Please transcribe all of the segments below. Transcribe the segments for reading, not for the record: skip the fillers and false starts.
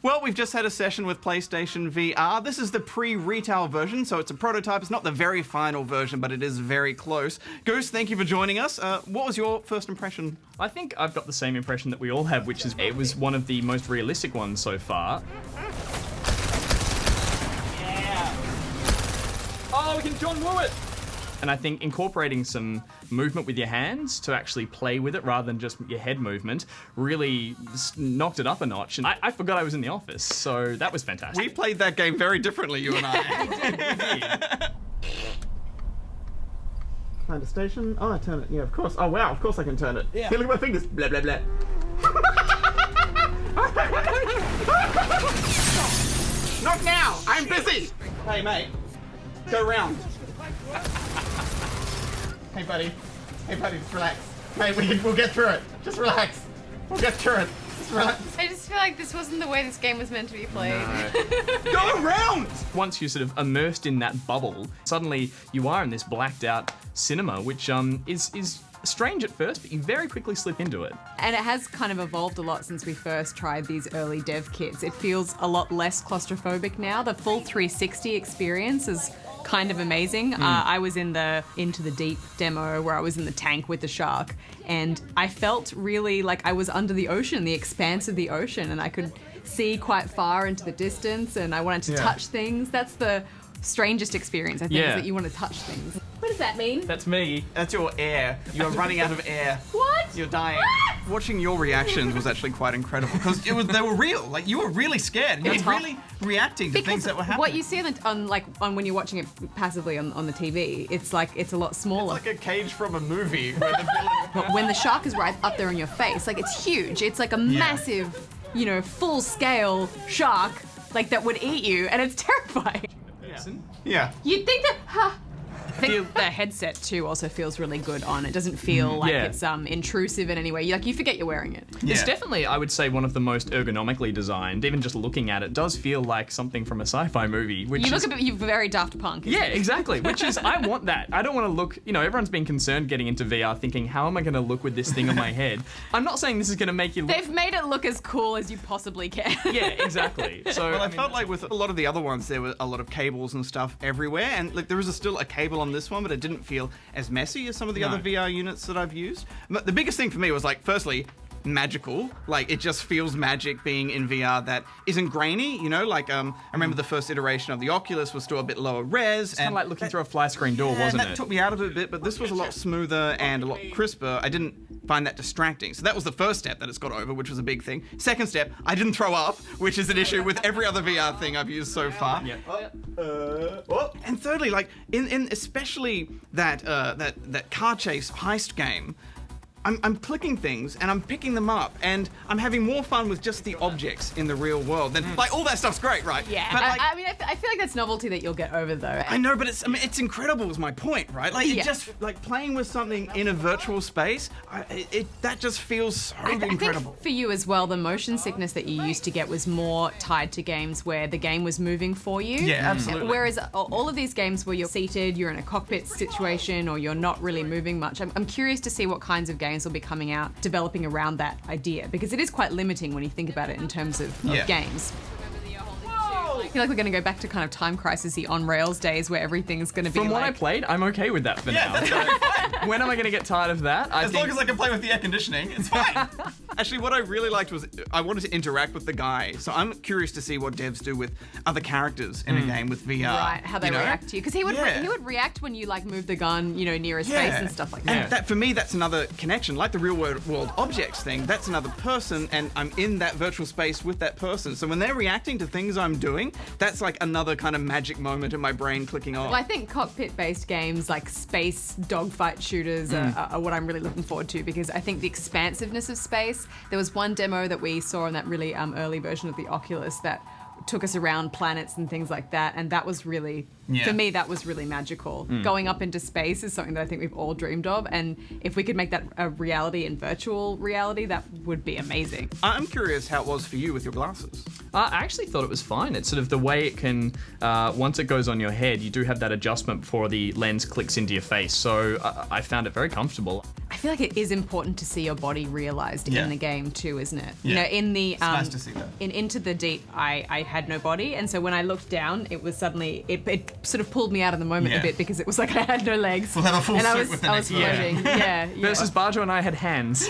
Well, we've just had a session with PlayStation VR. This is the pre-retail version, so it's a prototype. It's not the very final version, but it is very close. Goose, thank you for joining us. What was your first impression? I think I've got the same impression that we all have, which is it was one of the most realistic ones so far. Yeah. Oh, we can John Woo it! And I think incorporating some movement with your hands to actually play with it rather than just your head movement really knocked it up a notch. And I forgot I was in the office, so that was fantastic. We played that game very differently, you and I. We did. Find a station. Oh, I turn it. Yeah, of course. Oh, wow, of course I can turn it. Yeah. Here, look at my fingers. Blah, blah, blah. Not now! I'm busy! Hey, mate. Go round. Hey, buddy. Hey, buddy, just relax. Mate, we'll get through it. Just relax. We'll get through it. Just relax. I just feel like this wasn't the way this game was meant to be played. No. Go around! Once you're sort of immersed in that bubble, suddenly you are in this blacked out cinema, which is strange at first, but you very quickly slip into it. And it has kind of evolved a lot since we first tried these early dev kits. It feels a lot less claustrophobic now. The full 360 experience is kind of amazing. I was in the Into the Deep demo where I was in the tank with the shark, and I felt really like I was under the ocean, the expanse of the ocean, and I could see quite far into the distance, and I wanted to touch things. That's the strangest experience, I think, is that you want to touch things. What does that mean? That's me. That's your air. You're running out of air. What? You're dying. What? Watching your reactions was actually quite incredible because they were real. Like, you were really scared. You were really reacting to things that were happening. What you see on when you're watching it passively on the TV, it's like it's a lot smaller. It's like a cage from a movie where the villain. But when the shark is right up there in your face, like it's huge. It's like a massive, full-scale shark, like that would eat you, and it's terrifying. Yeah. You'd think that. I think the headset too also feels really good on. It doesn't feel like it's intrusive in any way. You forget you're wearing it. Yeah. It's definitely, I would say, one of the most ergonomically designed. Even just looking at it does feel like something from a sci-fi movie. You're very Daft Punk. Yeah, exactly. Which is, I want that. I don't want to look. Everyone's been concerned getting into VR, thinking, how am I going to look with this thing on my head? I'm not saying this is going to make you look. They've made it look as cool as you possibly can. Yeah, exactly. So I felt like with a lot of the other ones, there were a lot of cables and stuff everywhere, and like there is still a cable on this one, but it didn't feel as messy as some of the other VR units that I've used. But the biggest thing for me was firstly, magical. Like, it just feels magic being in VR that isn't grainy, I remember the first iteration of the Oculus was still a bit lower res. It's kind of like looking through a fly screen door, wasn't that it? took me out of it a bit, but this was a lot smoother and a lot crisper. I didn't find that distracting. So that was the first step that it's got over, which was a big thing. Second step, I didn't throw up, which is an issue with every other VR thing I've used so far. Yeah. And thirdly, in especially that car chase heist game, I'm clicking things and I'm picking them up and I'm having more fun with just the objects in the real world than all that stuff's great, right? Yeah, but I feel like that's novelty that you'll get over though. I know, but it's incredible is my point, right? It just playing with something in a virtual space, that just feels so incredible. I think for you as well, the motion sickness that you used to get was more tied to games where the game was moving for you. Yeah, absolutely. Whereas all of these games where you're seated, you're in a cockpit situation, or you're not really moving much. I'm curious to see what kinds of games will be coming out developing around that idea, because it is quite limiting when you think about it in terms of games. I feel like we're going to go back to kind of Time Crisis-y on-rails days where everything's going to be From what I played, I'm okay with that for now. When am I going to get tired of that? As long as I can play with the air conditioning, it's fine. Actually, what I really liked was I wanted to interact with the guy. So I'm curious to see what devs do with other characters in a game with VR. Right, how they react to you. Because he would react when you move the gun, near his face and stuff like that. And that, for me, that's another connection. Like the real world objects thing, that's another person and I'm in that virtual space with that person. So when they're reacting to things I'm doing, that's like another kind of magic moment in my brain clicking on. Well, I think cockpit-based games like space dogfight shooters are what I'm really looking forward to, because I think the expansiveness of space. There was one demo that we saw in that really early version of the Oculus that took us around planets and things like that, and that was really, for me, that was really magical. Going up into space is something that I think we've all dreamed of, and if we could make that a reality in virtual reality, that would be amazing. I'm curious how it was for you with your glasses. I actually thought it was fine. It's sort of the way it can, once it goes on your head, you do have that adjustment before the lens clicks into your face. So I found it very comfortable. I feel like it is important to see your body realized in the game too, isn't it? Yeah. You know, in the It's nice to see that. in Into the Deep, I had no body, and so when I looked down, it was suddenly it sort of pulled me out of the moment a bit because it was like I had no legs. We'll have a full and I suit was with the I next was one. floating. Yeah. Versus Bajo and I had hands.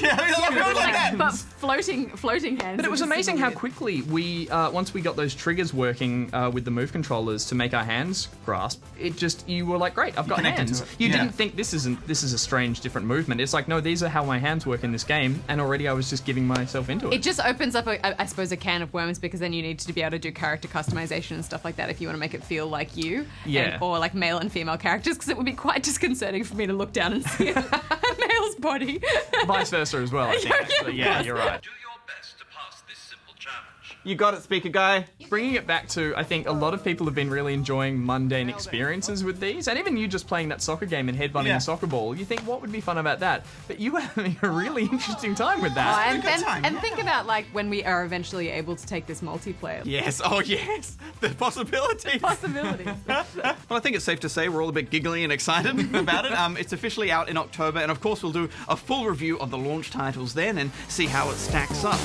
But floating hands. But it was amazing how quickly we, once we got those triggers working with the Move controllers to make our hands grasp, you were like, great, I've got connected hands. to it. You Yeah. didn't think this is a strange, different movement. It's like, no, these are how my hands work in this game, and already I was just giving myself into it. It just opens up, I suppose, a can of worms because then you need to be able to do character customization and stuff like that if you want to make it feel like you, or like male and female characters, because it would be quite disconcerting for me to look down and see a male's body. Vice versa as well, I think. Actually. Yeah, you're right. Do your best to pass this simple challenge. You got it, speaker guy. Bringing it back to, I think a lot of people have been really enjoying mundane experiences with these, and even you just playing that soccer game and headbutting a soccer ball, you think, what would be fun about that? But you were having a really interesting time with that. And think about like when we are eventually able to take this multiplayer. Yes, oh yes, the possibilities. Possibilities. Well, I think it's safe to say we're all a bit giggly and excited about it. It's officially out in October, and of course we'll do a full review of the launch titles then and see how it stacks up.